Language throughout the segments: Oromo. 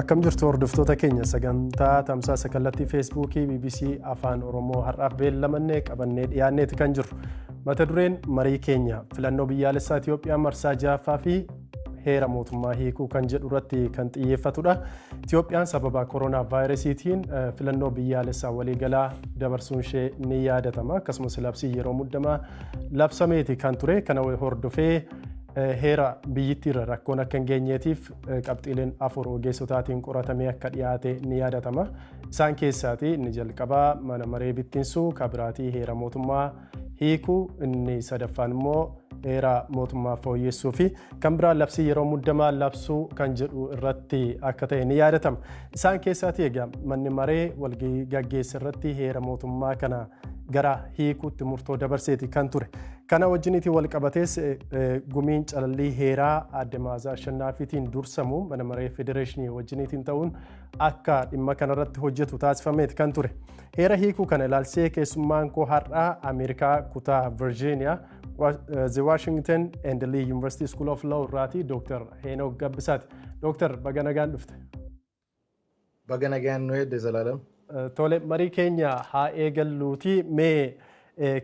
Akkam jirtu hordoftoota keenya sagantaa tamsaasa kallattii feesbuukii BBC Afaan Oromoo har'aaf beellamannee qabannee dhiyaanneeti kan jirru. Mata dureen marii keenya filannoo biyyaalessaa Itoophiyaa marsaa 6ffaa fi heera mootummaa hiikuu kan jedhu irratti kan xiyyeeffatudha. Itoophiyaan sababa koronaa vaayirasiitiin filannoo biyyaalessaa waliigalaa dabarsuun ishee ni yaadatama. Akkasumas labsii yeroo muddamaa labsameeti kan ture. Kana hordofee heera biyyittiirra rakkoon akka hin geenyeetiif qabxiileen 4 ogeessotaatiin qoratamee akka dhiyaate ni yaadatama. Isaan keessaati inni jalqabaa mana maree bittinsuu, kabiraatii heera mootummaa hiikuu, inni sadaffaan immoo heera mootummaa fooyyessuu fi kan biraa labsii yeroo muddamaa labsuu kan jedhu irratti akka ta'e ni yaadatama. Isaan keessaati egaa manni maree walgahii gaggeesse irratti heera mootummaa kana gara hiikuutti murtoo dabarseeti kan ture. Kana wajjiniiti wal qabatees gumiin calallii heeraa adde Maazaa Ashannaafiitiin dursamu mana maree federeeshinii wajjiniitiin ta'uun akka dhimma kanarratti hojjetu taasifameeti kan ture. Heera hiikuu kana ilaalsee keessummaan koo har'aa Ameerikaa kutaa Virginia The Washington and Lee University School of Law irraati Dr. Heenook Gabbisaati. Dr. baga nagaan dhufte. Baga nagaan nu hedde Zalaalam. Tole marii keenya haa eegalluuti mee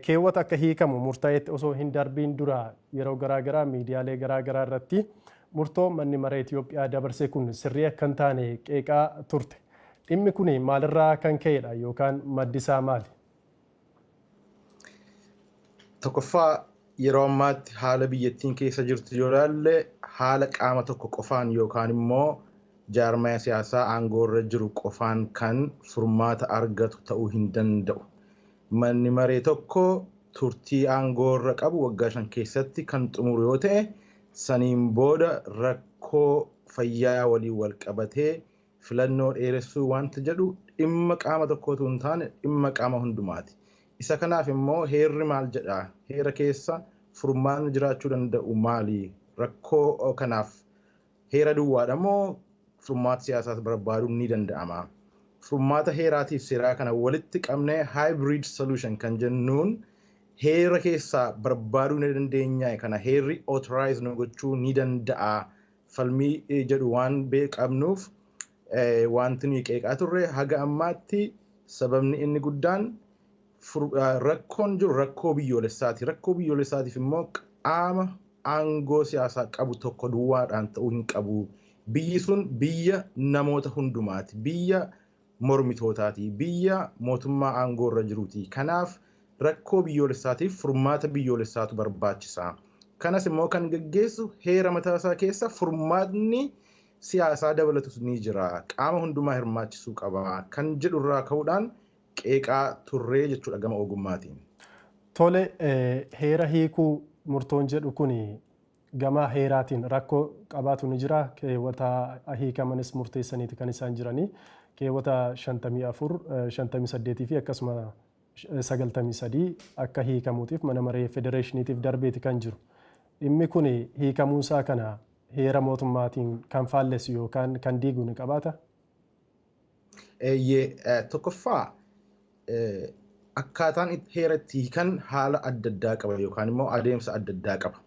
keewwata akka hiikamu murtaa'etti osoo hin darbiin dura yeroo garaagaraa miidiyaalee garaagaraa irratti murtoo manni maree Itoophiyaa dabarse kun sirrii akka hin taane qeeqaa turte. Dhimmi kun maalirraa kan ka'edha yookaan maddi isaa maali? Tokkoffaa yeroo ammaatti haala biyyattiin keessa jirtu yoo ilaalle haala qaama tokko qofaan yookaan immoo jaarmaya siyaasaa aangoo irra jiru qofaan kan furmaata argatu ta'uu hin danda'u. Manni maree tokko turtii aangoo irra qabu waggaa 5 keessatti kan xumuru yoo ta'e saniin booda rakkoo fayyaa waliin wal qabatee filannoo dheeressuu wanta jedhu dhimma qaama tokkootu hin taane dhimma qaama hundumaati. Isa kanaaf immoo heerri maal jedha? Heera keessa furmaanni jiraachuu danda'u maali? Rakkoo kanaaf heera duwwaadha moo furmaata siyaasaas barbaaduun ni danda'ama? Furmaata heeraatiif seeraa kana walitti qabnee hybrid solution kan jennuun heera keessaa barbaaduu ni dandeenya. Kana heerri authorize nu gochuu ni danda'a. Falmii jedhu waan beekamnuuf wanti nuyi qeeqaa turre haga ammaatti sababni inni guddaan rakkoon jiru rakkoo biyyoolessaati. Rakkoo biyyoolessaatiif immoo qaama aangoo siyaasaa qabu tokko duwwaadhaan ta'uu hin qabu. Biyyi sun biyya namoota hundumaati. Biyya mormitootaati. Biyya mootummaa aangoo irra jiruuti. Kanaaf rakkoo biyyoolessaatiif furmaata biyyoolessaatu barbaachisa. Kanas immoo kan gaggeessu heera mataasaa keessa furmaatni siyaasaa dabalatus ni jira. Qaama hundumaa hirmaachisuu qaba. Kan jedhu irraa ka'uudhaan qeeqaa turree jechuudha gama ogummaatiin. Tole heera hiikuu murtoon jedhu kun gama heeraatiin rakkoo qabaatu ni jira. Keewwata hiikamanis murteessaniiti kan isaan jiranii. Keewwata 54, 58 fi akkasuma 93 akka hiikamuutiif mana maree federeeshiniitiif darbeeti kan jiru. Dhimmi kun hiikamuunsaa kana heera mootummaatiin kan faallessu yookaan kan diigu ni qabaata? Tokkoffaa akkaataan heera itti hiikan haala adda addaa qaba yookaan immoo adeemsa adda addaa qaba.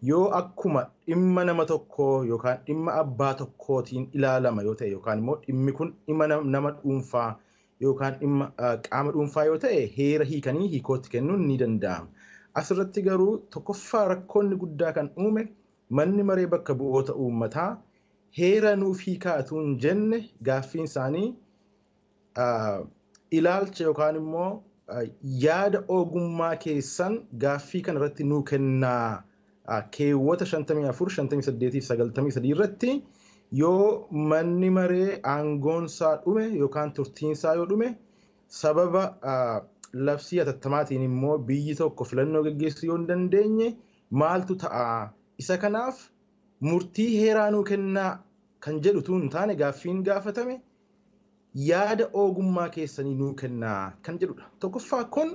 Yoo akkuma dhimma nama tokkoo yookaan dhimma abbaa tokkootiin ilaalama yoo ta'e yookaan immoo dhimmi kun dhimma nama dhuunfaa yookaan dhimma qaama dhuunfaa yoo ta'e heera hiikanii hiikootti kennuun ni danda'ama. Asirratti garuu tokkoffaa rakkoonni guddaa kan uume manni maree bakka bu'oota uummataa heera nuuf hiikaatu hin jenne gaaffiin isaanii ilaalcha yookaan immoo yaada ogummaa keessan gaaffii kana irratti nuu kennaa. Keewwata 54, 58 fi 93 irratti yoo manni maree aangoonsaa dhume yookaan turtiinsaa yoo dhume sababa labsii atattamaatiin immoo biyyi tokko filannoo gaggeessuu yoo hin dandeenye maaltu ta'a? Isa kanaaf murtii heeraa nuu kennaa kan jedhutu hin taane gaaffiin gaafatame yaada ogummaa keessanii nuu kennaa kan jedhudha. Tokkoffaa kun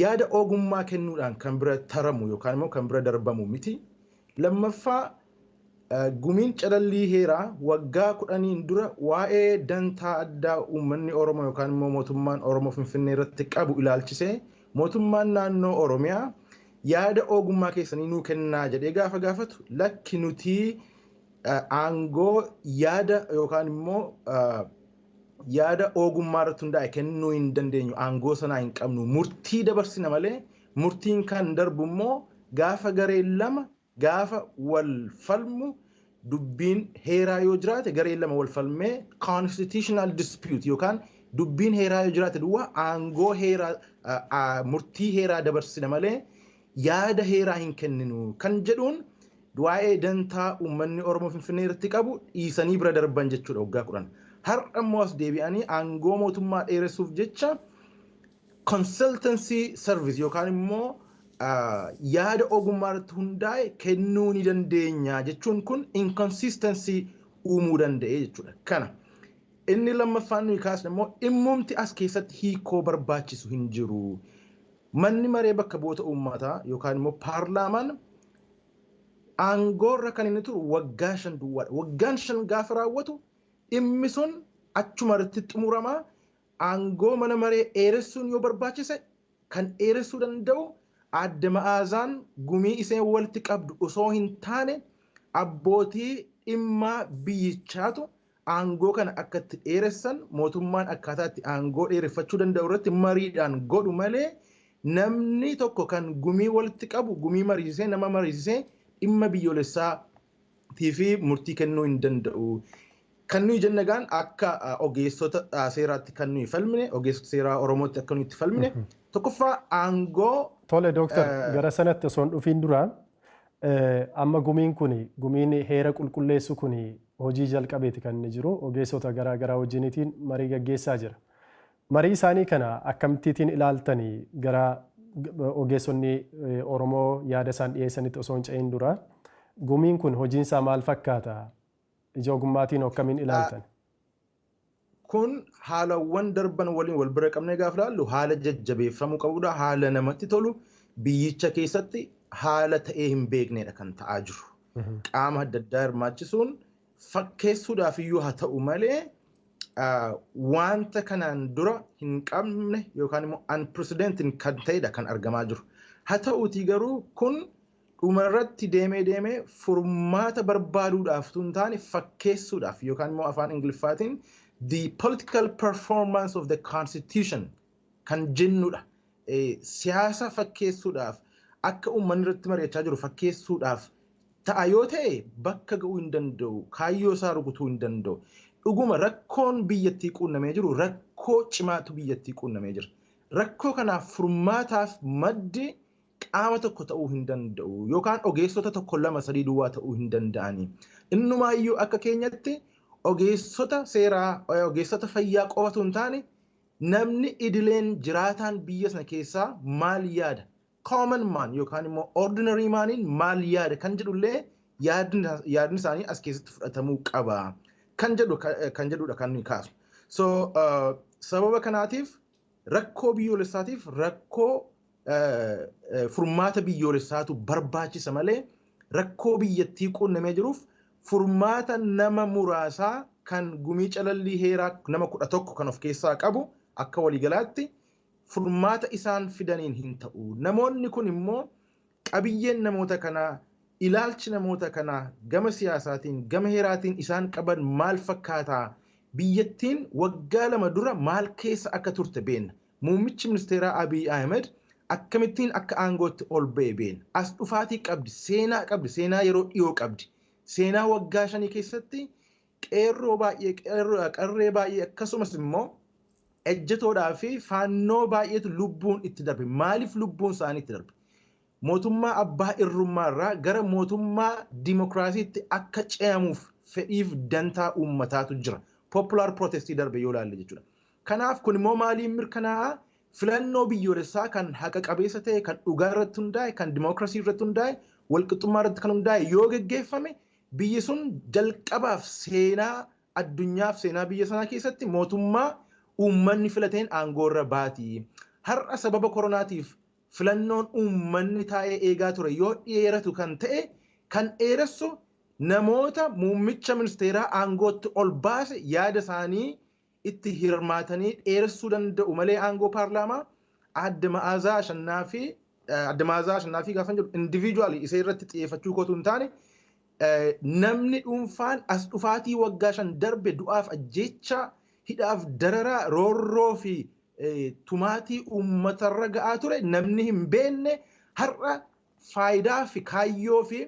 yaada ogummaa kennuudhaan kan bira taramu yookaan immoo kan bira darbamu miti. Lammaffaa gumiin calallii heeraa waggaa 10 dura waa'ee dantaa addaa uummanni Oromoo yookaan immoo mootummaan Oromoo Finfinnee irratti qabu ilaalchisee mootummaan naannoo Oromiyaa yaada ogummaa keessanii nuu kennaa jedhee gaafa gaafatu lakki nuti aangoo yaada yookaan immoo yaada ogummaa irratti hundaa'e kennuu hin dandeenyu aangoo sanaa hin qabnu murtii dabarsina malee murtiin kan darbu immoo gaafa gareen lama gaafa wal falmu dubbiin heeraa yoo jiraate gareen lama wal falmee constitutional dispute yookaan dubbiin heeraa yoo jiraate duwwaa aangoo heeraa murtii heeraa dabarsina malee yaada heeraa hin kenninu kan jedhuun waa'ee dantaa uummanni Oromoo Finfinnee irratti qabu dhiisanii bira darban jechuudha waggaa 10. Har'a immoo as deebi'anii aangoo mootummaa dheeressuuf jecha consultancy service yookaan immoo yaada ogummaa irratti hundaa'e kennuu ni dandeenya jechuun kun inconsistency uumuu danda'e jechuudha. Kana inni lammaffaan nuyi kaasne immoo dhimmumti as keessatti hiikoo barbaachisu hin jiru. Manni maree bakka bu'oota uummataa yookaan immoo paarlaamaan aangoorra kan inni turu waggaa 5 duwwaadha. Waggaan 5 gaafa raawwatu dhimmi sun achuma irratti xumurama. Aangoo mana maree dheeressuun yoo barbaachise kan dheeressuu danda'u adda ma'aazaan gumii iseen walitti qabdu osoo hin taane abbootii dhimmaa biyyichaatu aangoo kana akka itti dheeressan mootummaan akkaataa itti aangoo dheereffachuu danda'u irratti mariidhaan godhu malee namni tokko kan gumii walitti qabu gumii mariisisee nama mariisisee dhimma biyyoolessaatii fi murtii kennuu hin danda'u. Kan nuyi jennagaan akka ogeessota seeraatti kan nuyi falmine ogeessota seeraa Oromootti akka nuyi itti falmine tokkoffaa aangoo. Tole Dooktar gara sanatti osoo hin dhufiin dura amma gumiin heera qulqulleessu kun hojii jalqabeeti kan inni jiru ogeessota garaagaraa wajjiniitiin marii gaggeessaa jira. Marii isaanii kana akkamittiin ilaaltanii gara ogeessonni Oromoo yaada isaan dhiyeessanitti osoo hin ce'in dura gumiin kun hojiin isaa maal fakkaata? Ija ogummaatiin akkamiin ilaaltan? Kun haalawwan darban waliin wal bira qabnee gaafa ilaallu haala jajjabeeffamuu qabudha. Haala namatti tolu biyyicha keessatti haala ta'ee hin beeknedha kan ta'aa jiru. Qaama adda addaa hirmaachisuun fakkeessuudhaaf iyyuu haa ta'u malee wanta kanaan dura hin qabne yookaan immoo unprecedented kan ta'edha kan argamaa jiru. Haa ta'uutii garuu kun dhumarratti deemee furmaata barbaaduudhaaf tun taane fakkeessuudhaaf yookaan immoo afaan Ingiliffaatiin the political performance of the constitution kan jennudha. Siyaasa fakkeessuudhaaf akka uummanni irratti mari'achaa jiru fakkeessuudhaaf ta'a yoo ta'e bakka ga'uu hin danda'u kaayyoo isaa rukutuu hin danda'u. Dhuguma rakkoon biyyattii quunnamee jiru rakkoo cimaatu biyyattii quunnamee jira. Rakkoo kanaaf furmaataaf maddi qaama tokko ta'uu hin danda'u yookaan ogeessota tokko 2-3 duwwaa ta'uu hin danda'ani. Innumaayyuu akka keenyatti ogeessota seeraa ogeessota fayyaa qofatu hin taane namni idileen jiraataan biyya sana keessaa maal yaada common man yookaan immoo ordinary maniin maal yaada kan jedhullee yaadni isaanii as keessatti fudhatamuu qaba kan jedhudha kan nuyi kaasu. So sababa kanaatiif rakkoo biyyoolessaatiif rakkoo furmaata biyyoolessaatu barbaachisa malee rakkoo biyyattii quunnamee jiruuf furmaata nama muraasaa kan gumii calallii heeraa nama 11 kan of keessaa qabu akka waliigalaatti furmaata isaan fidaniin hin ta'u. Namoonni kun immoo qabiyyeen namoota kanaa ilaalchi namoota kanaa gama siyaasaatiin gama heeraatiin isaan qaban maal fakkaataa biyyattiin waggaa 2 dura maal keessa akka turte beena. Muummichi ministeeraa Abiy Ahmed akkamittiin akka aangootti ol ba'e beena. As dhufaatii qabdi, seenaa yeroo dhiyoo qabdi. Seenaa waggaa 5 keessatti qeerroo baay'ee qarree baay'ee akkasumas immoo ejjetoodhaa fi faannoo baay'eetu lubbuun itti darbe. Maaliif lubbuun isaanii itti darbe? Mootummaa abbaa irrummaa irraa gara mootummaa dimokiraasiitti akka ce'amuuf fedhiif dantaa uummataatu jira. Popular protestii darbe yoo ilaalle jechuudha. Kanaaf kun immoo maaliin mirkanaa'a? Filannoo biyyoolessaa kan haqa qabeessa ta'e, kan dhugaa irratti hundaa'e, kan dimokiraasii irratti hundaa'e, walqixxummaa irratti kan hundaa'e yoo geggeeffame biyyi sun jalqabaaf seenaa addunyaaf seenaa biyya sanaa keessatti mootummaa uummanni filateen aangoo irra baati. Har'a sababa koronaatiif filannoon uummanni taa'ee eegaa ture yoo dheeratu kan ta'e kan dheeressu namoota muummicha ministeeraa aangootti ol baase yaada isaanii itti hirmaatanii dheeressuu danda'u malee aangoo paarlaamaa adda ma'aazaa ashannaa fi gaafa jedhu individually isa irratti xiyyeeffachuu kootu hin taane namni dhuunfaan as dhufaatii waggaa 5 darbe du'aaf ajjeechaa hidhaaf dararaa roorroo fi tumaatii uummatarra ga'aa ture namni hin beekne har'a faayidaa fi kaayyoo fi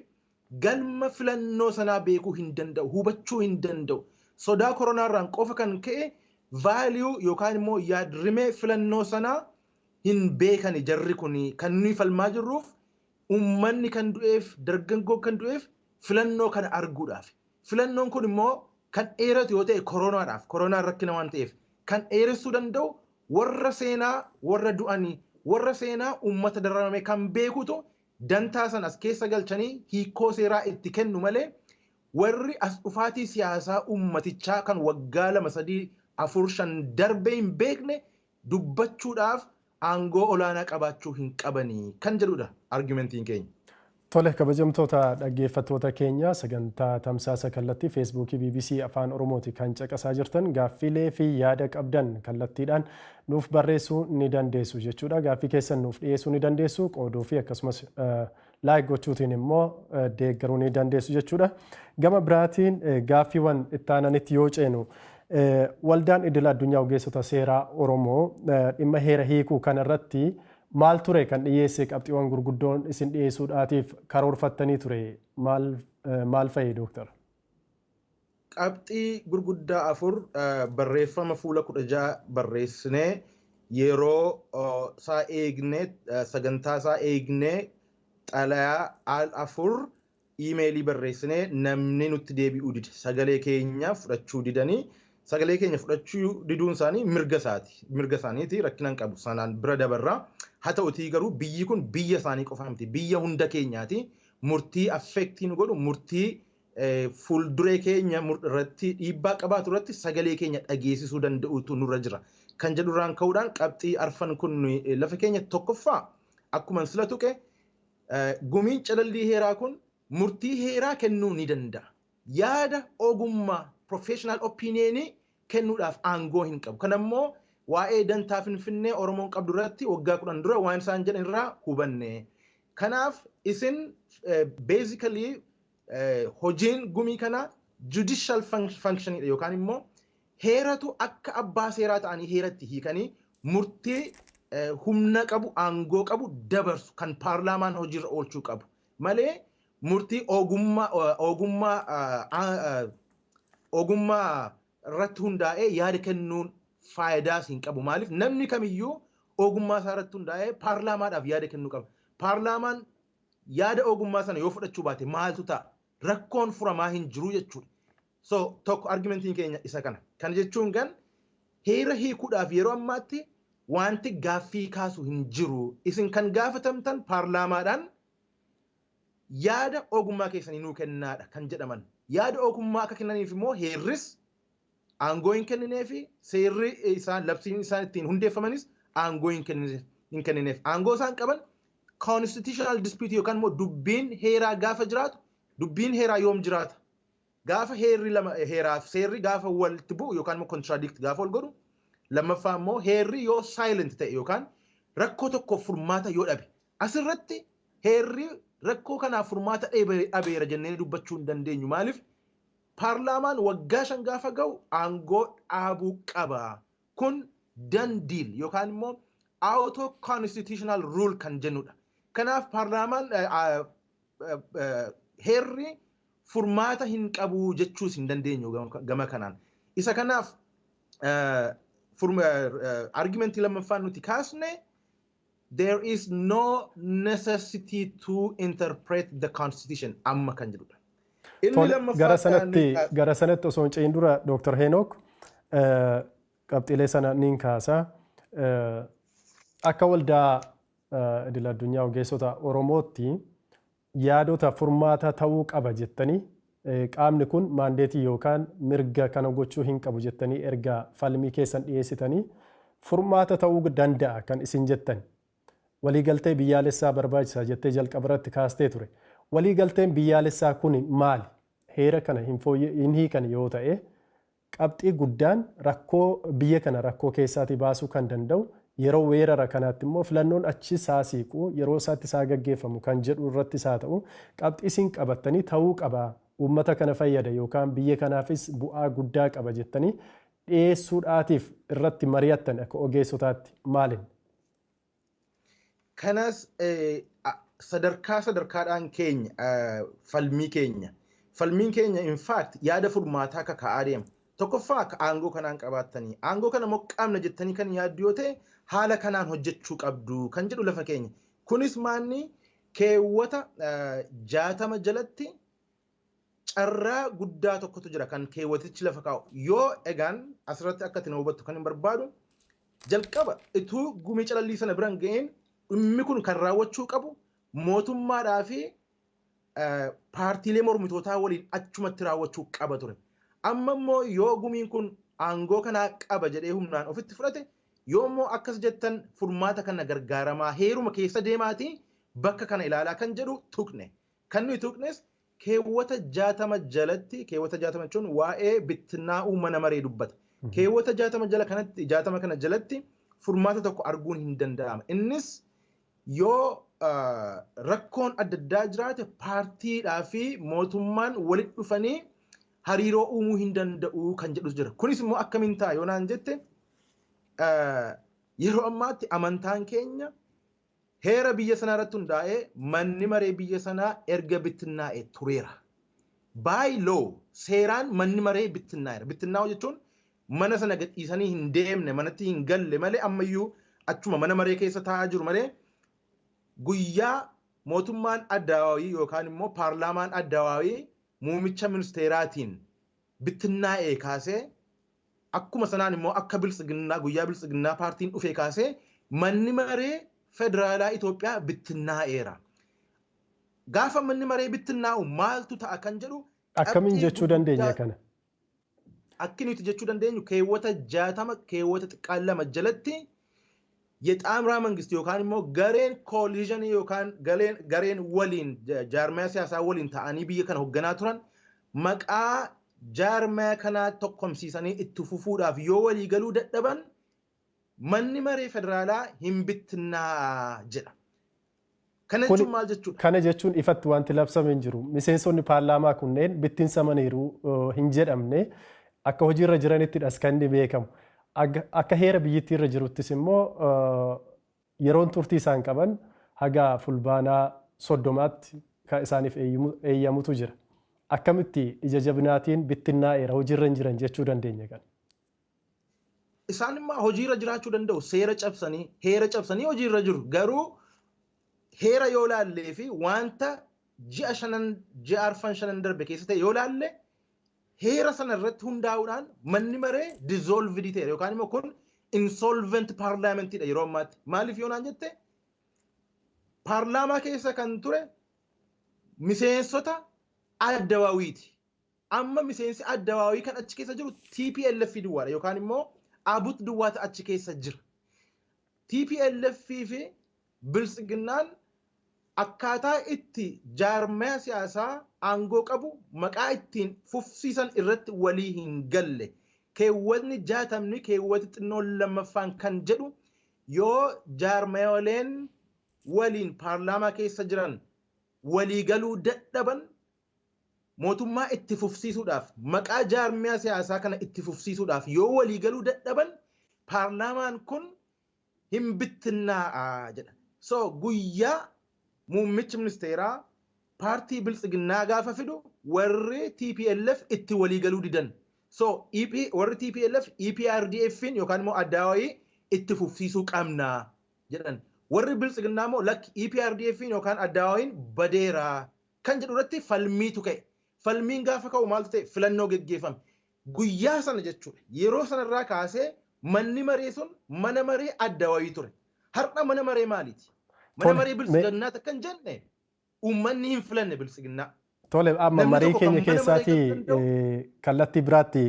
galma filannoo sanaa beekuu hin danda'u hubachuu hin danda'u sodaa koronaarraan qofa kan ka'e vaaliyuu yookaan immoo yaadrimee filannoo sanaa hin beekani jarri kun kan nuyi falmaa jirruuf uummanni kan du'eef dargaggoo kan du'eef filannoo kana arguudhaaf filannoon kun immoo kan dheeratu yoo ta'e koronaadhaaf koronaan rakkina waan ta'eef kan dheeressuu danda'u warra seenaa warra du'anii warra seenaa uummata dararame kan beekutu dantaa san as keessa galchanii hiikoo seeraa itti kennu malee warri as dhufaatii siyaasaa uummatichaa kan waggaa 2 3 4 5 darbee hin beekne dubbachuudhaaf aangoo olaanaa qabaachuu hin qabanii kan jedhudha argumentiin keenya. Tole kabajamtoota dhaggeeffattoota keenya sagantaa tamsaasa kallattii feesbuukii BBC Afaan Oromooti kan caqasaa jirtan gaaffiilee fi yaada qabdan kallattiidhaan nuuf barreessuu ni dandeessu jechuudha. Gaaffii keessan nuuf dhiyeessuu ni dandeessu qooduu fi akkasumas laayik gochuutiin immoo deeggaruu ni dandeessu jechuudha. Gama biraatiin gaaffiiwwan itti aananitti yoo ceenu waldaan idil addunyaa ogeessota seeraa Oromoo dhimma heera hiikuu kanarratti maal ture kan dhiyeesse qabxiiwwan gurguddoon isin dhiyeessuudhaatiif karoorfattanii ture maal fa'i dooktar? Qabxii gurguddaa 4 barreeffama fuula 16 barreessinee yeroo isaa eegnee sagantaa isaa eegnee xalayaa al 4 iimeelii barreessinee namni nutti deebi'uu dide sagalee keenya fudhachuu didanii sagalee keenya fudhachuu diduun isaanii mirga isaaniiti rakkinaan qabu sanaan bira dabarraa haa ta'utii garuu biyyi kun biyya isaanii qofa miti biyya hunda keenyaati murtii affeektii nu godhu murtii fuulduree keenya irratti dhiibbaa qabaatu irratti sagalee keenya dhageessisuu danda'utu nurra jira kan jedhurraan ka'uudhaan qabxii arfan kun lafa keenya tokkoffaa akkuma sila tuqe gumiin calallii heeraa kun murtii heeraa kennuu ni danda'a yaada ogummaa professional opinion kennuudhaaf aangoo hin qabu kanammoo waa'ee dantaa finfinnee Oromoon qabdu irratti waggaa 10 dura waan isaan jedhan irraa hubanne kanaaf isin basically hojiin gumii kana judicial function yookaan immoo heeratu akka abbaa seeraa ta'anii heeratti hiikanii murtii humna qabu aangoo qabu dabarsu kan paarlaamaan hojiirra oolchuu qabu malee murtii ogummaa irratti hundaa'ee yaada kennuun faayidaas hin qabu maaliif namni kamiyyuu ogummaa isaa irratti hundaa'ee paarlaamaadhaaf yaada kennuu qaba paarlaamaan yaada ogummaa sana yoo fudhachuu baate maaltu ta'a rakkoon furamaa hin jiru jechuudha so tokko argumentiin keenya isa kana jechuun gan heera hiikuudhaaf yeroo ammaatti wanti gaaffii kaasu hin jiru isin kan gaafatamtan paarlaamaadhaan yaada ogummaa keessanii nuu kennaadha kan jedhaman yaada ogummaa akka kennaniif immoo heerris aangoo hin kennineefi seerri isaan labsiin isaan ittiin hundeeffamanis aangoo hin kennineef aangoo isaan qaban constitutional dispute yookaan immoo dubbiin heeraa gaafa jiraatu dubbiin heeraa yoom jiraata gaafa heerri lama heeraaf seerri gaafa walitti bu'u yookaan immoo contradict gaafa wal godhu lammaffaa immoo heerri yoo silent ta'e yookaan rakkoo tokko furmaata yoo dhabe asirratti heerri rakkoo kanaaf furmaata dhabeera jennee dubbachuu hin dandeenyu maaliif paarlaamaan waggaa 5 gaafa ga'u aangoo dhaabuu qaba kun done deal yookaan immoo auto constitutional rule kan jennudha kanaaf paarlaamaan heerri furmaata hin qabu jechuus hin dandeenyu gama kanaan isa kanaaf argumentii lammaffaan nuti kaasne there is no necessity to interpret the constitution amma kan jedhudha gara sanatti osoo hin ce'in dura Dr. Heenook qabxiilee sana niin kaasa akka waldaa idil addunyaa ogeessota Oromootti yaadota furmaata ta'uu qaba jettanii qaamni kun maandeetii yookaan mirga kana gochuu hin qabu jettanii erga falmii keessan dhiyeessitanii furmaata ta'uu danda'a kan isin jettan waliigaltee biyyaalessaa barbaachisaa jettee jalqabarratti kaastee ture waliigalteen biyyaalessaa kun maali heera kana hin hiikan yoo ta'e qabxii guddaan rakkoo biyya kana rakkoo keessaatii baasuu kan danda'u yeroo weerara kanaatti immoo filannoon achi isaa siiqu yeroo isaatti isaa gaggeeffamu kan jedhu irratti isaa ta'u qabxii isin qabattanii ta'uu qaba uummata kana fayyada yookaan biyya kanaafis bu'aa guddaa qaba jettanii dhiyeessuudhaatiif irratti mari'attan akka ogeessotaatti maalin? Kanas sadarkaadhaan falmiin keenya in fact yaada furmaataa akka ka'aa deema. Tokkoffaa akka aangoo kanaan qabaattanii aangoo kana moqqaamna jettanii kan yaaddu yoo ta'e haala kanaan hojjechuu qabdu kan jedhu lafa keenya. Kunis maanni keewwata 60 jalatti carraa guddaa tokkotu jira kan keewwatichi lafa kaa'u. Yoo egaan asirratti akka itti hubattu kan hin barbaadu jalqaba ituu gumii calallii sana biraan ga'een dhimmi kun kan raawwachuu qabu mootummaadhaa fi paartiilee mormitootaa waliin achumatti raawwachuu qaba ture. Amma immoo yoo gumiin kun aangoo kanaa qaba jedhee humnaan ofitti fudhate yoo immoo akkas jettan furmaata kana gargaaramaa heeruma keessa deemaatii bakka kana ilaalaa kan jedhu tuqne. Kan nuyi tuqnes keewwata 60 jalatti keewwata 60 jechuun waa'ee bittinnaa'uu mana maree dubbata. Keewwata 60 kana jalatti furmaata tokko arguun hin danda'ama. Innis yoo rakkoon adda addaa jiraate paartiidhaa fi mootummaan walitti dhufanii hariiroo uumuu hin danda'u kan jedhus jira. Kunis immoo akkamiin ta'a yoo naan jette yeroo ammaatti amantaan keenya heera biyya sanaa irratti hundaa'ee manni maree biyya sanaa erga bittinnaa'e tureera. By law seeraan manni maree bittinnaa'eera. Bittinnaa'u jechuun mana sana gadhiisanii hin deemne manatti hin galle malee ammayyuu achuma mana maree keessa taa'aa jiru malee guyyaa mootummaan addawaawii yookaan immoo paarlaamaan addawaawii muumicha ministeeraatiin bittinnaa'ee kaasee akkuma sanaan immoo akka biltsiginnaa guyyaa biltsiginnaa paartiin dhufee kaasee manni maree federaalaa Itoophiyaa bittinnaa'eera. Gaafa manni maree bittinnaa'u maaltu ta'a kan jedhu akkamiin jechuu dandeenya kana? Akki nuti jechuu dandeenyu keewwata 60 keewwata xiqqaan 2 jalatti የጣምራ መንግስት yookaan immoo gareen coalition yookaan gareen waliin jaarmaya siyaasaa waliin ta'anii biyya kana hoogganaa turan maqaa jaarmaya kanaa tokkomsiisanii itti fufuudhaaf yoo walii galuu dadhaban manni maree federaalaa hin bittinnaa jedha. Kana jechuun maal jechuudha? Kana jechuun ifatti wanti labsamee hin jiru. Miseensonni paarlaamaa kunneen bittinsamaniiru hin jedhamne akka hojiirra jiranittidhas kan inni beekamu. Akka heera biyyattii irra jiruttis immoo yeroon turtii isaan qaban haga fulbaanaa 30tti kan isaaniif eeyyamutu jira. Akkamitti ija jabinaatiin bittinnaa'eera hojiirra hin jiran jechuu dandeenya kan? Isaan immoo hojiirra jiraachuu danda'u seera cabsanii heera cabsanii hojiirra jiru. Garuu heera yoo laallee fi wanta ji'a 5 darbe keessa ta'e yoo laalle heera sana irratti hundaa'uudhaan manni maree dissolved ta'e yookaan immoo kun insolvent parliamentidha yeroo ammaatti. Maaliif yoo naan jette paarlaamaa keessa kan ture miseensota addawaawiiti. Amma miseensi addawaawii kan achi keessa jiru TPLF duwwaadha yookaan immoo abut duwwaata achi keessa jira. TPLF fi biltsiginnaan akkaataa itti jaarmaya siyaasaa aangoo qabu maqaa ittiin fufsiisan irratti walii hin galle. Keewwatni 60 keewwati xinnoo lammaffaan kan jedhu yoo jaarmayoleen waliin paarlaamaa keessa jiran walii galuu dadhaban mootummaa itti fufsiisuudhaaf maqaa jaarmaya siyaasaa kana itti fufsiisuudhaaf yoo walii galuu dadhaban paarlaamaan kun hin bittinnaa'a jedha. So guyyaa muummichi ministeeraa paartii biltsiginnaa gaafa fidu warri TPLF itti walii galuu didan. So warri TPLF EPRDF'n yookaan immoo addawaawii itti fufsiisuu qabna jedhan. Warri biltsiginnaa immoo lakki EPRDF'n yookaan addawaawiin badeera kan jedhu irratti falmiitu ka'e. Falmiin gaafa ka'u maaltu ta'e filannoo geggeeffame. Guyyaa sana jechuudha. Yeroo sanarraa kaasee manni maree sun mana maree addawaawii ture. Har'a mana maree maaliiti? Mana maree biltsiginnaa takkan jenne uummanni hin filanne biltsiginnaa. Tole amma marii keenya keessaatii kallattii biraatti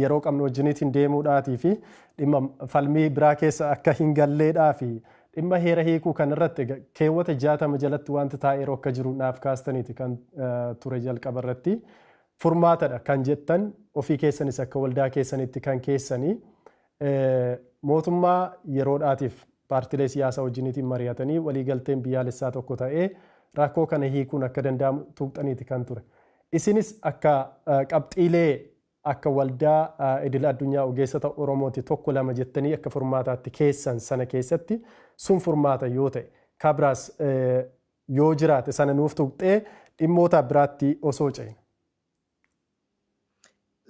yeroo qabnu wajjiniitiin deemuudhaatii fi dhimma falmii biraa keessa akka hin galleedhaa fi dhimma heera hiikuu kan irratti keewwata 60 jalatti wanti taa'ee yeroo akka jiru naaf kaastaniiti kan ture jalqaba irratti furmaatadha kan jettan ofii keessanis akka waldaa keessanitti kan keessanii mootummaa yeroodhaatiif paartilee siyaasaa wajjiniitiin mari'atanii waliigalteen biyyaalessaa tokko ta'ee rakkoo kana hiikuun akka danda'amu tuqxaniiti kan ture. Isinis akka qabxiilee akka waldaa idil addunyaa ogeessota Oromooti tokko lama jettanii akka furmaataatti keessan sana keessatti sun furmaata yoo ta'e kabiraas yoo jiraate sana nuuf tuqxee dhimmoota biraatti osoo ce'in.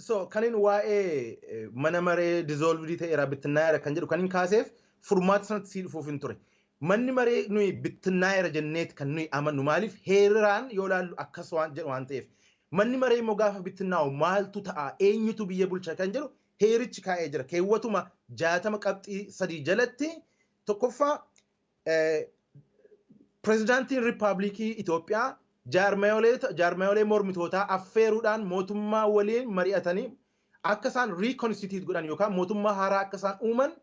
So kanin waa'ee mana maree dissolved ta'eera bittinnaa'eera kan jedhu kanin kaaseef furmaata sanatti sii dhufuuf hin ture. Manni maree nuyi bittinnaa'eera jenneeti kan nuyi amannu maaliif heeraan yoo ilaallu akkas waan jedhu waan ta'eef. Manni maree immoo gaafa bittinnaa'u maaltu ta'a eenyutu biyya bulcha kan jedhu heerichi kaa'ee jira. Keewwatuma 60 qabxii 3 jalatti tokkoffaa pirezidaantiin riippaabilikii Itoophiyaa jaarmayolee mormitootaa affeeruudhaan mootummaa waliin mari'atanii akka isaan riikonstituut godhan yookaan mootummaa haaraa akka isaan uuman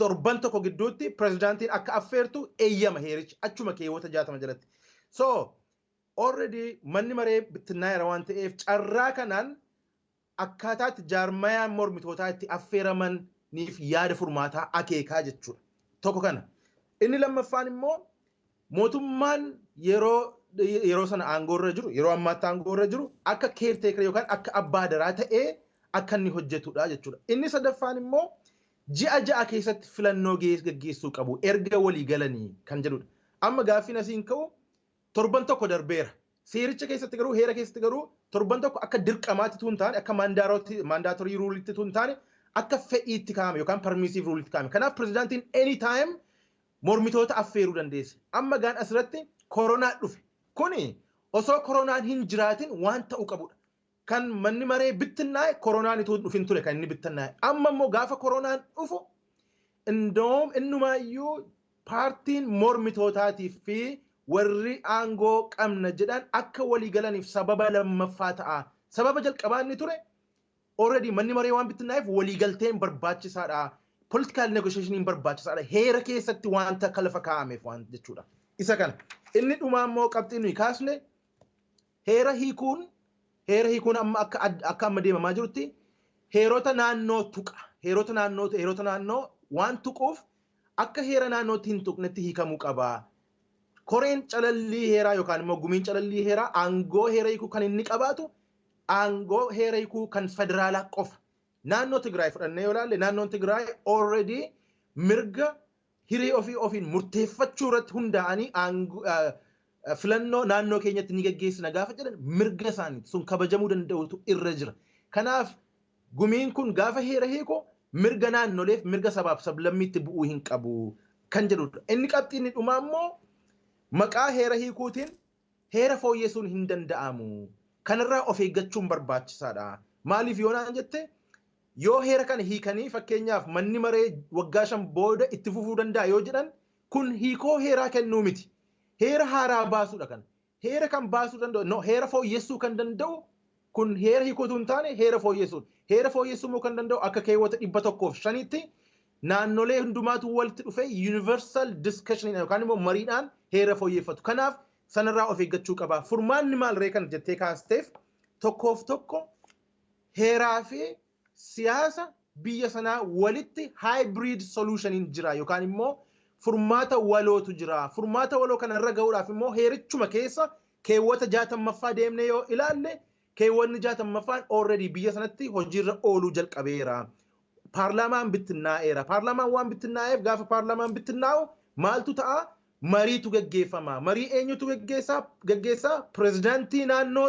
torban tokko gidduutti pirezidaantiin akka affeertu eeyyama heerichi achuma keewwata 60 jalatti. So already manni maree bittinnaa'eera waan ta'eef carraa kanaan akkaataatti jaarmayaan mormitootaa itti affeeramaniif yaada furmaataa akeekaa jechuudha. Tokko kana. Inni lammaffaan immoo mootummaan yeroo sana aangoorra jiru yeroo ammaatti aangoorra jiru akka keerteekara yookaan akka abbaa daraa ta'ee akka inni hojjetudha jechuudha. Inni sadaffaan immoo ji'a keessatti filannoo gaggeessuu qabu erga walii galanii kan jedhudha. Amma gaaffiin asiin ka'u torban tokko darbeera. Seericha keessatti garuu heera keessatti garuu torban tokko akka dirqamaatti tun taane akka maandaatorii ruulitti tun taane akka fedhiitti kaa'ame yookaan permiisiif ruulitti kaa'ame. Kanaaf pirezidaantiin anytime mormitoota affeeruu dandeesse. Amma gaan asirratti koronaa dhufe. Kuni osoo koronaan hin jiraatin waan ta'uu qabudha. Kan manni maree bittinnaa'e koronaan itoo dhufin ture kan inni bittinnaa'e. Amma immoo gaafa koronaan dhufu innumaayyuu paartiin mormitootaatiif fi warri aangoo qabna jedhan akka walii galaniif sababa lammaffaa ta'a. Sababa jalqabaa inni ture already manni maree waan bittinnaa'eef waliigalteen barbaachisaadha. Political negotiation barbaachisaadha. Heera keessatti wanta kalafa kaa'ameef waan jechuudha. Isa kana. Inni dhumaa immoo qabxiin nuyi kaasne heera hiikuun amma akka amma deemamaa jirutti heerota naannoo tuqa. Heerota naannoo waan tuquuf akka heera naannootti hin tuqnetti hiikamuu qaba. Koreen calallii heeraa yookaan immoo gumiin calallii heeraa aangoo heera hiikuu kan inni qabaatu aangoo heera hiikuu kan federaalaa qofa. Naannoo Tigraay fudhannee yoo ilaalle naannoon Tigraay already mirga hiree ofiin murteeffachuu irratti hundaa'anii filannoo naannoo keenyatti ni gaggeessina gaafa jedhan mirga isaaniiti sun kabajamuu danda'utu irra jira. Kanaaf gumiin kun gaafa heera hiiku mirga naannoleef mirga sabaaf sablammiitti bu'uu hin qabu kan jedhudha. Inni qabxiin dhumaa immoo maqaa heera hiikuutiin heera fooyyessuun hin danda'amu. Kanarraa of eeggachuun barbaachisaadha. Maaliif yoo naan jette yoo heera kana hiikanii fakkeenyaaf manni maree waggaa 5 booda itti fufuu danda'a yoo jedhan kun hiikoo heeraa kennuu miti. Heera haaraa baasuudha kan. Heera kan baasuu danda'u heera fooyyessuu kan danda'u kun heera hiikuutu hin taane heera fooyyessuudha. Heera fooyyessuu kan danda'u akka keewwata 105tti naannolee hundumaatu walitti dhufee universal discussion yookaan immoo mariidhaan heera fooyyeffatu. Kanaaf sanarraa of eeggachuu qaba. Furmaanni maal ree kan jettee kaasteef tokkoof tokko heeraa fi siyaasa biyya sanaa walitti hybrid solution jira yookaan immoo furmaata walootu jira. Furmaata waloo kanarra ga'uudhaaf immoo heerichuma keessa keewwata 60ffaa deemnee yoo ilaalle keewwanni 60ffaan already biyya sanatti hojiirra ooluu jalqabeera. Paarlaamaan bittinnaa'eera. Paarlaamaan waan bittinnaa'eef gaafa paarlaamaan bittinnaa'u maaltu ta'a? Mariitu gaggeeffama. Marii eenyutu gaggeessaa? Pirezidaantii naannoo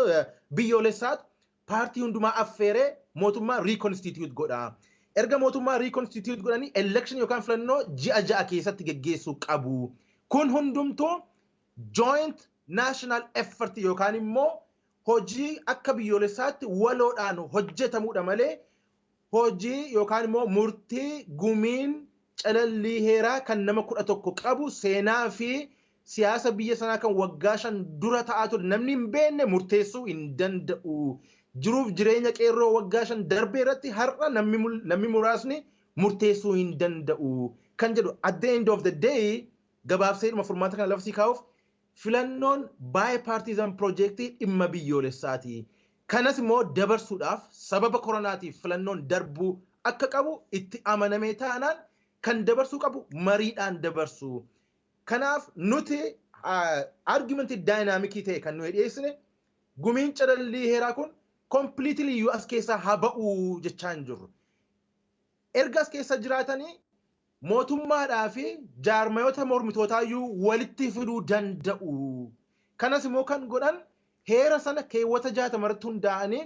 biyyoolessaatu paartii hundumaa affeeree mootummaa reconstitute godha. Erga mootummaa reconstitute godhanii election yookaan filannoo ji'a keessatti gaggeessuu qabu. Kun hundumtuu joint national effort yookaan immoo hojii akka biyyoolessaatti waloodhaan hojjetamuudha malee hojii yookaan immoo murtii gumiin calallii heeraa kan nama 11 qabu seenaa fi siyaasa biyya sanaa kan waggaa 5 dura ta'aa ture namni hin beekne murteessuu hin danda'u. Jiruuf jireenya qeerroo waggaa 5 darbee irratti har'a namni muraasni murteessuu hin danda'u kan jedhu. At the end of the day gabaabseedhuma furmaata kana lafsii kaa'uuf filannoon bipartisan projectii dhimma biyyoolessaati. Kanas immoo dabarsuudhaaf sababa koronaatiif filannoon darbuu akka qabu itti amanamee taanaan kan dabarsuu qabu mariidhaan dabarsu. Kanaaf nuti argumentii daayinaamikii ta'e kan nuyi dhiyeessine gumiin calallii heeraa kun completely iyyuu as keessaa haa ba'uu jechaa hin jirru. Erga as keessa jiraatanii mootummaadhaa fi jaarmayoota mormitootaa iyyuu walitti fiduu danda'u. Kanas immoo kan godhan heera sana keewwata 60 irratti hundaa'anii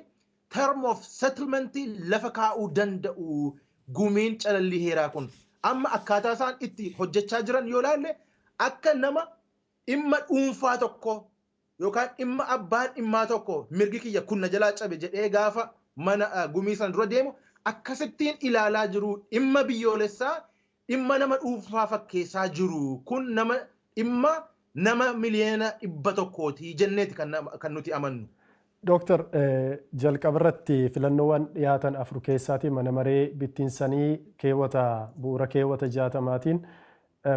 term of settlementii lafa kaa'uu danda'u. Gumiin calallii heeraa kun amma akkaataa isaan itti hojjechaa jiran yoo ilaalle akka nama dhimma dhuunfaa tokko yookaan dhimma abbaan dhimmaa tokko mirgi kiyya kun na jalaa cabe jedhee gaafa mana gumii sana dura deemu akkasittiin ilaalaa jiru. Dhimma biyyoolessaa dhimma nama dhuunfaa fakkeessaa jiru. Kun dhimma nama miliyoona 100 jenneeti kan nuti amannu. Dooktar jalqabarratti filannoowwan dhiyaatan 4 keessaati mana maree bittinsanii bu'uura keewwata 60maatiin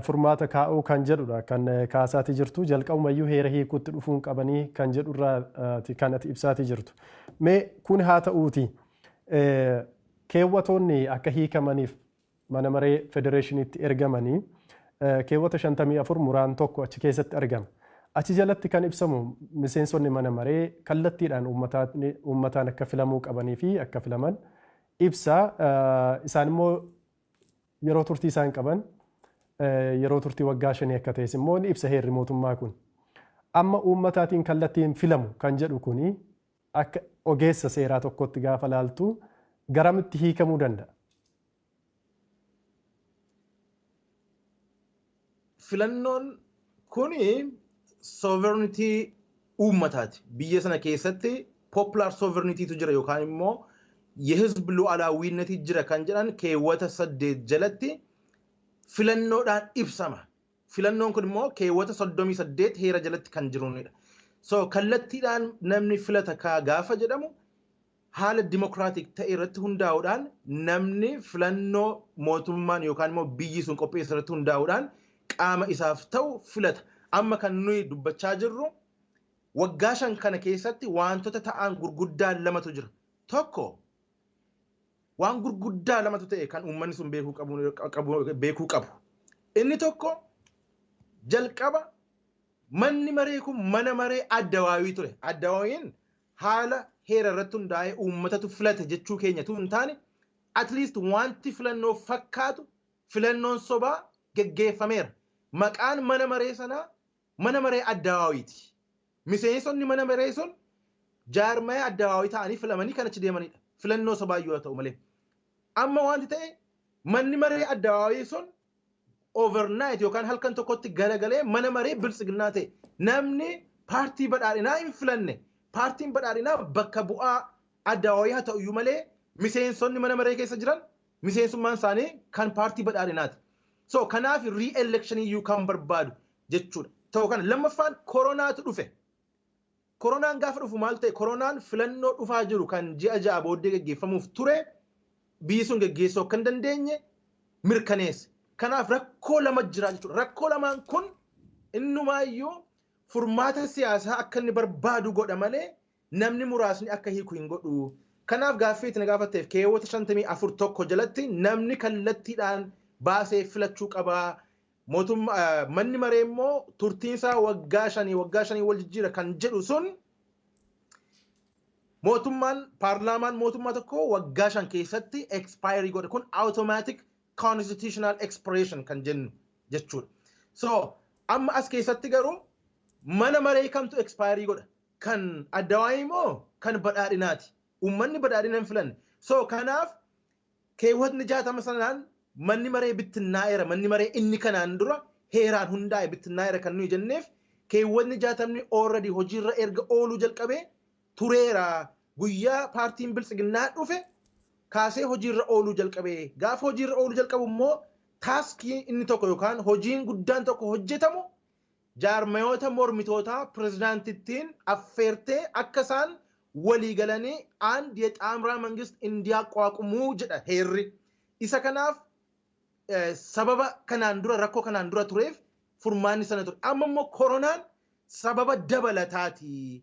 furmaata kaa'uu kan jedhudha kan kaasaati jirtu. Jalqabumayyuu heera hiikuutti dhufuun qabanii kan jedhurraati kan ati ibsaati jirtu. Mee kun haa ta'uuti keewwatoonni akka hiikamaniif mana maree federeeshiniitti ergamanii keewwata 54 muraan tokko achi keessatti argama. Achi jalatti kan ibsamu miseensonni mana maree kallattiidhaan uummataan akka filamuu qabanii fi akka filaman ibsa. Isaan immoo yeroo turtii isaan qaban yeroo turtii waggaa 5 akka ta'es immoo ni ibsa heerri mootummaa kun. Amma uummataatiin kallattiin filamu kan jedhu kuni akka ogeessa seeraa tokkotti gaafa laaltu garamitti hiikamuu danda'a? Filannoon kuni sovereignty uummataati. Biyya sana keessatti popular sovereigntytu jira yookaan immoo የህዝብ ሉዓላዊነት jira kan jedhan keewwata 8 jalatti filannoodhaan ibsama. Filannoon kun immoo keewwata 38 heera jalatti kan jirudha. So kallattiidhaan namni filata gaafa jedhamu haala dimokiraatik ta'e irratti hundaa'uudhaan namni filannoo mootummaan yookaan immoo biyyi sun qopheesse irratti hundaa'uudhaan qaama isaaf ta'u filata. Amma kan nuyi dubbachaa jirru waggaa 5 kana keessatti wantoota ta'an gurguddaan lamatu jira. Tokko waan gurguddaa lamatu ta'e kan uummanni sun beekuu qabu. Inni tokko jalqaba manni maree kun mana maree addawaawii ture. Addawaawiin haala heera irratti hundaa'ee uummatatu filate jechuu keenyatu hin taane at least wanti filannoo fakkaatu filannoon sobaa geggeeffameera. Maqaan mana maree sanaa mana maree addawaawiiti. Miseensonni mana maree sun jaarmaya addawaawii ta'anii filamanii kan achi deemanidha. Filannoo sobaa yoo ta'u malee. Amma wanti ta'e manni maree addawaawii sun overnight yookaan halkan tokkotti galagalee mana maree biltsiginnaa ta'e. Namni paartii badhaadhinaa hin filanne. Paartiin badhaadhinaa bakka bu'aa addawaawii haa ta'u iyyuu malee miseensonni mana maree keessa jiran miseensummaan isaanii kan paartii badhaadhinaati. So kanaaf re-election iyyuu kan barbaadu jechuudha. Ta'u kana lammaffaan koronaatu dhufe. Koronaan gaafa dhufu maal ta'e koronaan filannoo dhufaa jiru kan ji'a 6 booddee gaggeeffamuuf ture biyyi sun gaggeessuu akka hin dandeenye mirkaneesse. Kanaaf rakkoo lama jira jechuudha. Rakkoo lamaan kun innumaayyuu furmaata siyaasaa akka inni barbaadu godha malee namni muraasni akka hiiku hin godhu. Kanaaf gaaffii itti na gaafatteef keewwata 54 tokko jalatti namni kallattiidhaan baasee filachuu qabaa. Manni maree immoo turtiinsaa waggaa 5 wal jijjiira kan jedhu sun paarlaamaan mootummaa tokko waggaa 5 keessatti expire godha. Kun automatic constitutional expiration kan jennu jechuudha. So amma as keessatti garuu mana maree kamtu expire godha? Kan addawaayii moo kan badhaadhinaati? Uummanni badhaadhinaan filanne. So kanaaf keewwatni 60 sanaan manni maree bittinnaa'eera. Manni maree inni kanaan dura heeraan hundaa'e bittinnaa'eera kan nuyi jenneef keewwatni 60 already hojiirra erga ooluu jalqabee tureera. Guyyaa paartiin biltsiginnaa dhufe kaasee hojiirra ooluu jalqabee. Gaafa hojiirra ooluu jalqabu immoo taaskiin inni tokko yookaan hojiin guddaan tokko hojjetamu jaarmayoota mormitootaa pirezidaantittiin affeertee akka isaan walii galanii አንድ የጣምራ መንግስት እንዲያቋቁሙ jedha heerri. Isa kanaaf sababa kanaan dura rakkoo kanaan dura tureef furmaanni sana ture. Amma immoo koronaan sababa dabalataati.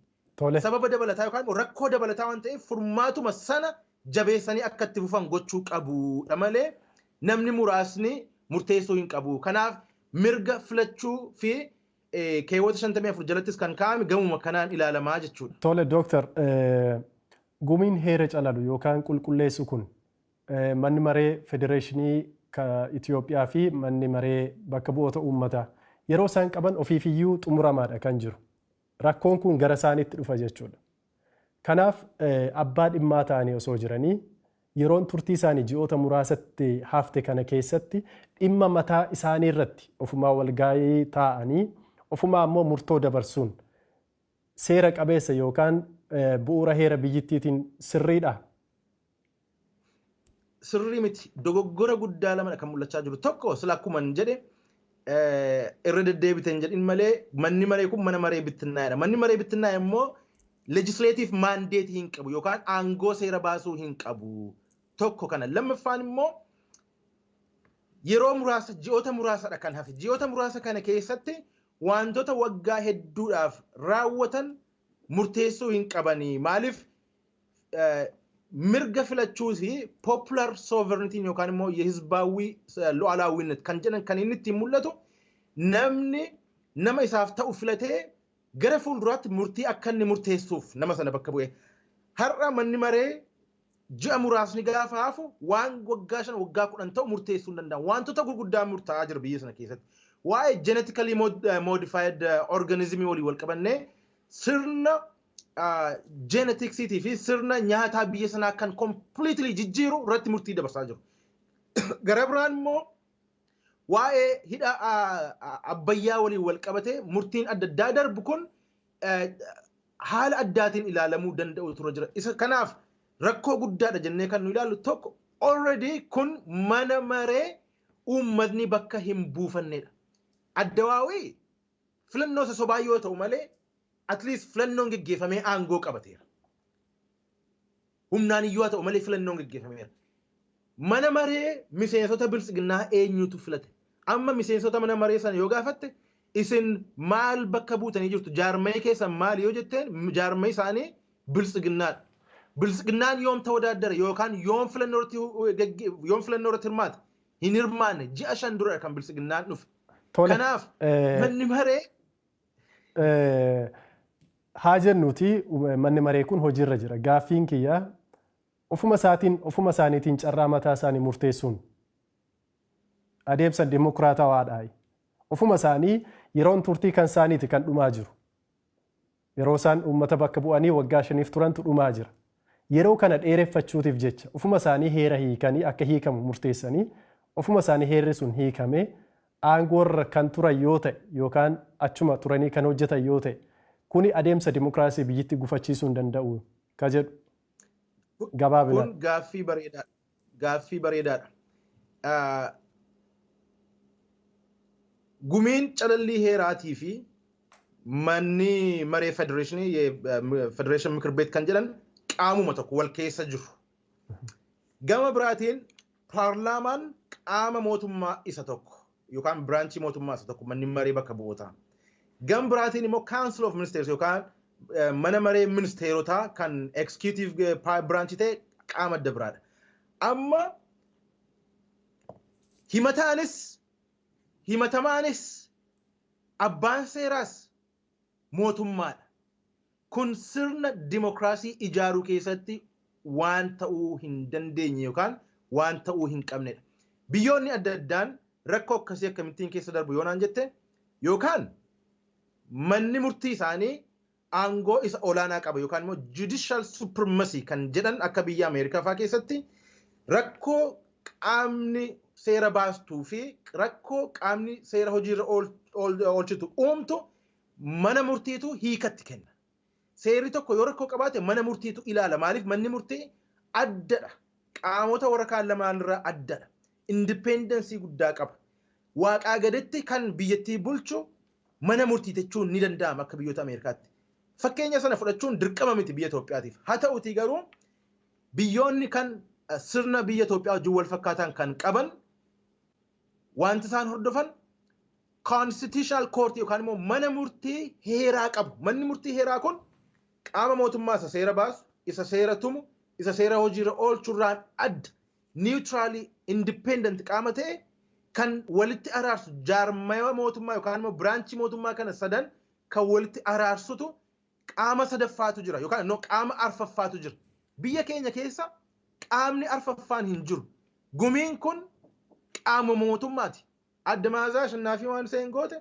Sababa dabalataa yookaan rakkoo dabalataa waan ta'eef furmaatuma sana jabeessanii akka itti fufan gochuu qabuudha malee namni muraasni murteessuu hin qabu. Kanaaf mirga filachuu fi keewwata 54 jalattis kan kaa'ame gamuma kanaan ilaalamaa jechuudha. Tole Dooktar, gumiin heera calalu yookaan qulqulleessu kun manni maree federeeshinii Itoophiyaa fi manni maree bakka bu'oota uummataa yeroo isaan qaban ofiifiyyuu xumuramaadha kan jiru. Rakkoon kun gara isaaniitti dhufa jechuudha. Kanaaf abbaa dhimmaa ta'anii osoo jiranii yeroon turtii isaanii ji'oota muraasatti hafte kana keessatti dhimma mataa isaanii irratti ofumaa walgahii taa'anii ofumaa ammoo murtoo dabarsuun seera qabeessa yookaan bu'uura heera biyyittiitiin sirriidha. Sirrii miti. Dogoggora guddaa lamadha kan mul'achaa jiru. Tokko sila akkuma jedhe irra deddeebitan jedhin malee manni maree kun mana maree bittinnaa'edha. Manni maree bittinnaa'e immoo legislative mandate hin qabu yookaan aangoo seera baasuu hin qabu. Tokko kana. Lammaffaan immoo yeroo muraasa ji'oota muraasadha kan hafe. Ji'oota muraasa kana keessatti wantoota waggaa hedduudhaaf raawwatan murteessuu hin qabanii. Maaliif mirga filachuu fi popular sovereignty yookaan immoo የህዝባዊ ሉዓላዊነት kan jedhan kan inni ittiin mul'atu namni nama isaaf ta'u filatee gara fuulduraatti murtii akka inni murteessuuf nama sana bakka bu'e. Har'a manni maree ji'a muraasni gaafa hafu waan waggaa 5 waggaa 10 ta'u murteessuu hin danda'an. Wantoota gurguddaa murtaa'aa jira biyya sana keessatti. Waa'ee genetically modified organism walii wal qabannee sirna geneticsii fi sirna nyaataa biyya sanaa kan completely jijjiiru irratti murtii dabarsaa jiru. Gara biraan immoo waa'ee hidha abbayyaa waliin wal qabate murtiin adda addaa darbu kun haala addaatiin ilaalamuu danda'u ture jira. Isa kanaaf rakkoo guddaadha jennee kan nu ilaallu tokko already kun mana maree uummatni bakka hin buufannedha. Addawaawii filannoo isa sobaa yoo ta'u malee at least filannoon geggeeffamee aangoo qabateera. Humnaan iyyuu haa ta'u malee filannoon geggeeffameera. Mana maree miseensota bilisiginnaa eenyutu filate? Amma miseensota mana maree sana yoo gaafatte isin maal bakka buutanii jirtu? Jaarmee keessan maal yoo jetteen jaarmee isaanii bilisiginnaadha. Bilisiginnaan yoom tawadaddara yookaan yoom filannoo irratti hirmaata? Hin hirmaanne ji'a 5 dura kan bilisiginnaan dhufe. Kanaaf manni maree haa jennuuti manni maree kun hojiirra jira. Gaaffiin kiyya ofuma isaaniitiin carraa mataa isaanii murteessuun adeemsa dimokiraatawaadhaa. Ofuma isaanii yeroon turtii kan isaaniiti kan dhumaa jiru. Yeroo isaan uummata bakka bu'anii waggaa 5 turantu dhumaa jira. Yeroo kana dheereffachuutiif jecha ofuma isaanii heera hiikanii akka hiikamu murteessanii ofuma isaanii heerri sun hiikamee aangoorra kan turan yoo ta'e yookaan achuma turanii kan hojjetan yoo ta'e kuni adeemsa dimokiraasii biyyatti gufachiisuu hin danda'u ka jedhu gabaabinaan. Kun gaaffii bareedaadha. Gaaffii bareedaadha. Gumiin calallii heeraatii fi manni maree federeeshin mikir beet kan jedhan qaamuma tokko wal keessa jiru. Gama biraatiin paarlaamaan qaama mootummaa isa tokko yookaan biraanchii mootummaa isa tokko manni maree bakka bu'ootaa. Gama biraatiin immoo council of ministers yookaan mana maree ministeerotaa kan executive branch ta'e qaama adda biraadha. Amma himatamaanis abbaan seeraas mootummaadha. Kun sirna dimokiraasii ijaaruu keessatti waan ta'uu hin dandeenye yookaan waan ta'uu hin qabnedha. Biyyoonni adda addaan rakkoo akkasii akkamittiin keessa darbu yoonaan jette yookaan manni murtii isaanii aangoo isa olaanaa qaba yookaan immoo judicial supremacy kan jedhan akka biyya Ameerikaa fa'aa keessatti rakkoo qaamni seera baastuu fi rakkoo qaamni seera hojiirra oolchitu uumtu mana murtiitu hiikatti kenna. Seerri tokko yoo rakkoo qabaate mana murtiitu ilaala. Maaliif manni murtii addadha. Qaamota warra kaan lamaanirraa addadha. Independensii guddaa qaba. Waaqaa gaditti kan biyyattii bulchu mana murtii jechuun ni danda'ama akka biyyoota Ameerikaatti. Fakkeenya sana fudhachuun dirqama miti biyya Itoophiyaatiif. Haa ta'uutii garuu biyyoonni kan sirna biyya Itoophiyaa wajjin wal fakkaataan kan qaban wanti isaan hordofan constitutional court yookaan immoo mana murtii heeraa qabu. Manni murtii heeraa kun qaama mootummaa isa seera baasu, isa seera tumu, isa seera hojiirra oolchuurraan adda neutrally independent qaama ta'e kan walitti araarsu jaarmaya mootummaa yookaan immoo biraanchii mootummaa kana sadan kan walitti araarsutu qaama sadaffaatu jira yookaan qaama arfaffaatu jira. Biyya keenya keessa qaamni arfaffaan hin jiru. Gumiin kun qaama mootummaati. Adda Maazaa Shannaafi waan seen goote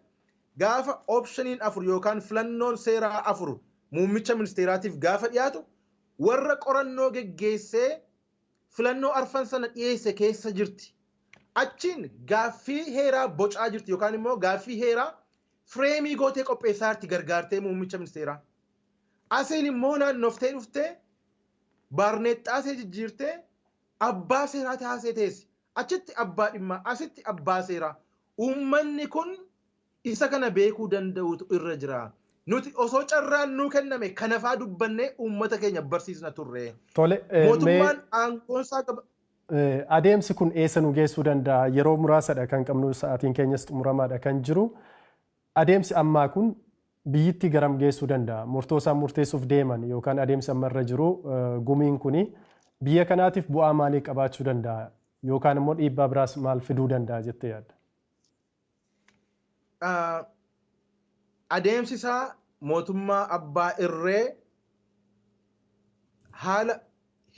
gaafa optioniin 4 yookaan filannoon seeraa 4 muummicha ministeeraatiif gaafa dhiyaatu warra qorannoo geggeessee filannoo arfan sana dhiyeesse keessa jirti. Achiin gaaffii heeraa bocaa jirti yookaan immoo gaaffii heeraa fireemii gootee qopheessaa jirti gargaartee muummicha ministeeraa. Asiin immoo naannoftee dhuftee baarneexxaasee jijjiirtee abbaa seeraa taasee teessi. Achitti abbaa dhimmaa asitti abbaa seeraa. Uummanni kun isa kana beekuu danda'utu irra jira. Nuti osoo carraan nuu kenname kanafaa dubbannee uummata keenya barsiisna turre. Mootummaan aangoonsaa qaba. Adeemsi kun eessa nu geessuu danda'a? Yeroo muraasadha kan qabnu, sa'aatiin keenyas xumuramaadha kan jiru. Adeemsi ammaa kun biyyittii garam geessuu danda'a? Murtoo isaan murteessuuf deeman yookaan adeemsi amma irra jiru gumiin kuni biyya kanaatiif bu'aa maalii qabaachuu danda'a? Yookaan immoo dhiibbaa biraas maal fiduu danda'a jettee yaadda? Adeemsi isaa mootummaa abbaa irree haala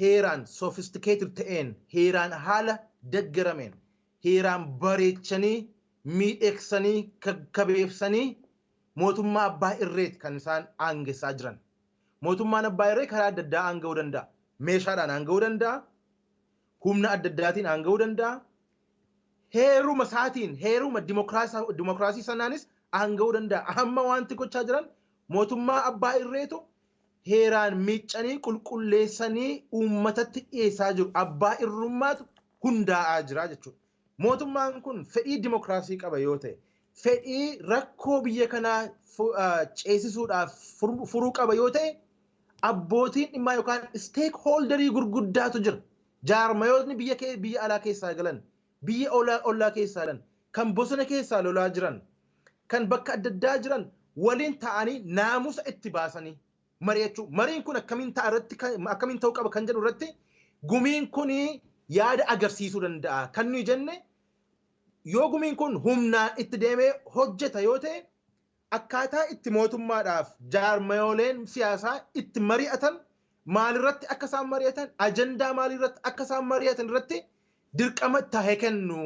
heeraan sophisticated ta'een, heeraan haala deggerameen, heeraan bareechanii, miidheeksanii, kabeebsanii mootummaa abbaa irreeti kan isaan aangessaa jiran. Mootummaan abbaa irree karaa adda addaa aanga'uu danda'a. Meeshaadhaan aanga'uu danda'a. Humna adda addaatiin aanga'uu danda'a. Heeruma isaatiin, heeruma dimokiraasii sanaanis aanga'uu danda'a. Amma wanti gochaa jiran mootummaa abbaa irreetu heeraan miiccanii qulqulleessanii uummatatti dhiyeessaa jiru. Abbaa irrummaatu hundaa'aa jira jechuudha. Mootummaan kun fedhii dimokiraasii qaba yoo ta'e, fedhii rakkoo biyya kanaa ceesisuudhaaf furuu qaba yoo ta'e, abbootiin dhimmaa yookaan stakeholderii gurguddaatu jira. Jaarmayootni biyya alaa keessaa galan, biyya ollaa keessaa galan, kan bosona keessaa lolaa jiran, kan bakka adda addaa jiran waliin ta'anii naamusa itti baasanii mari'achuu. Mariin kun akkamiin ta'uu qaba kan jedhu irratti gumiin kun yaada agarsiisuu danda'a. Kan nuyi jenne yoo gumiin kun humnaan itti deemee hojjeta yoo ta'e akkaataa itti mootummaadhaaf jaarmayooleen siyaasaa itti mari'atan maalirratti akka isaan mari'atan ajandaa maalirratti akka isaan mari'atan irratti dirqama tahee kennu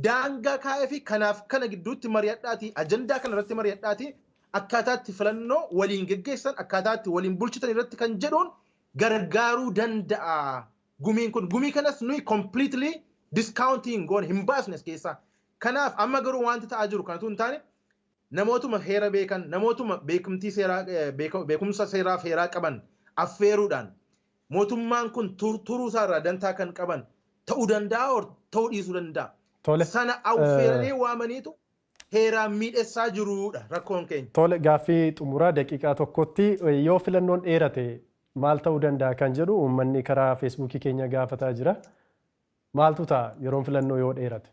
daangaa kaa'ee fi kanaaf kana gidduutti mari'adhaati ajandaa kana irratti mari'adhaati akkaataa itti filannoo waliin geggeessan akkaataa itti waliin bulchitan irratti kan jedhuun gargaaruu danda'a. Gumiin kun gumii kanas nuyi completely discounting goon hin baasnes keessaa. Kanaaf amma garuu wanti ta'aa jiru kanatu hin taane namootuma heera beekan namootuma beekumsa seeraa fi heeraa qaban affeeruudhaan mootummaan kun turuu isaarraa dantaa kan qaban ta'uu danda'a ta'uu dhiisuu danda'a. Sana affeeranii waamaniitu heeraan miidhessaa jiruudha rakkoon keenya. Tole gaaffii xumuraa daqiiqaa tokkotti yoo filannoon dheerate maal ta'uu danda'a kan jedhu uummanni karaa feesbuukii keenya gaafataa jira. Maaltu ta'a yeroon filannoo yoo dheerate?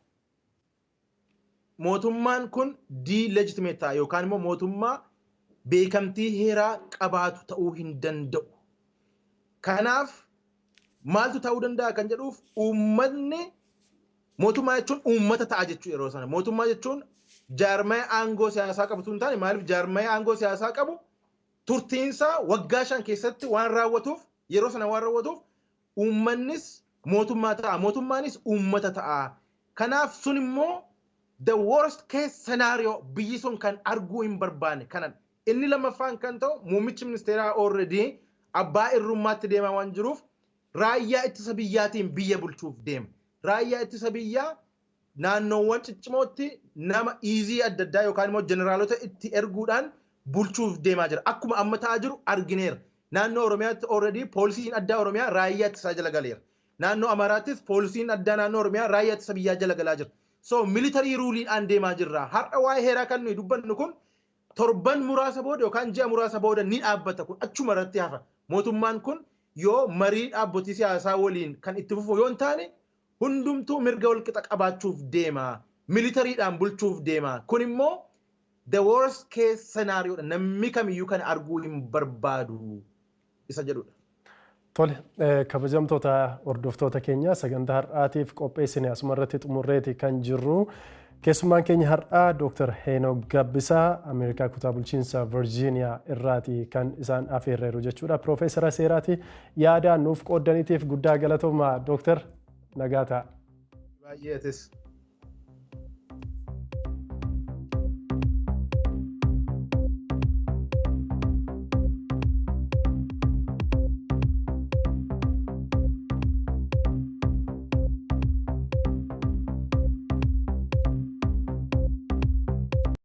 Mootummaan kun delegitimiate ta'a yookaan immoo mootummaa beekamtii heeraa qabaatu ta'uu hin danda'u. Kanaaf maaltu ta'uu danda'a kan jedhuuf uummanni mootummaa jechuun uummata ta'a jechuu yeroo sana. Mootummaa jechuun jaarmaya aangoo siyaasaa qabu hin taane maaliif jaarmaya aangoo siyaasaa qabu turtiinsaa waggaa 5 keessatti waan raawwatuuf yeroo sana waan raawwatuuf uummannis mootummaa ta'a mootummaanis uummata ta'a. Kanaaf sun immoo the worst case scenario biyyi sun kan arguu hin barbaanne kanan inni lammaffaan kan ta'u muummichi ministeeraa already abbaa irrummaatti deemaa waan jiruuf raayyaa ittisa biyyaatiin biyya bulchuuf deema. Raayyaa ittisa biyyaa naannoowwan ciccimootti nama easy adda addaa yookaan immoo jeneraalota itti erguudhaan bulchuuf deemaa jira. Akkuma amma ta'aa jiru argineera. Naannoo Oromiyaatti already poolisiin addaa Oromiyaa raayyaa ittisaa jala galeera. Naannoo Amaaraattis poolisiin addaa naannoo Oromiyaa raayyaa ittisa biyyaa jala galaa jira. So military rule'aan deemaa jirra. Har'a waa'ee heeraa kan nuyi dubbannu kun torban muraasa booda yookaan ji'a muraasa booda ni dhaabbata kun achuma irratti hafa. Mootummaan kun yoo marii dhaabbotii siyaasaa waliin kan itti fufu yoo hin taane hundumtuu mirga walqixa qabaachuuf deema. Militariidhaan bulchuuf deema. Kun immoo the worst case scenario namni kamiyyuu kan arguu hin barbaadu isa jedhudha. Tole kabajamtoota hordoftoota keenya sagantaa har'aatiif qopheessine asumarratti xumurreeti kan jirru. Keessummaan keenya har'aa Dr. Heenook Gabbisaa Ameerikaa kutaa bulchiinsa Virgiiniyaa irraati kan isaan afeerreeru jechuudha. Profeesara seeraati yaada nuuf qooddaniitiif guddaa galatoomaa Dr. Nagaa ta'a. Baay'eetis.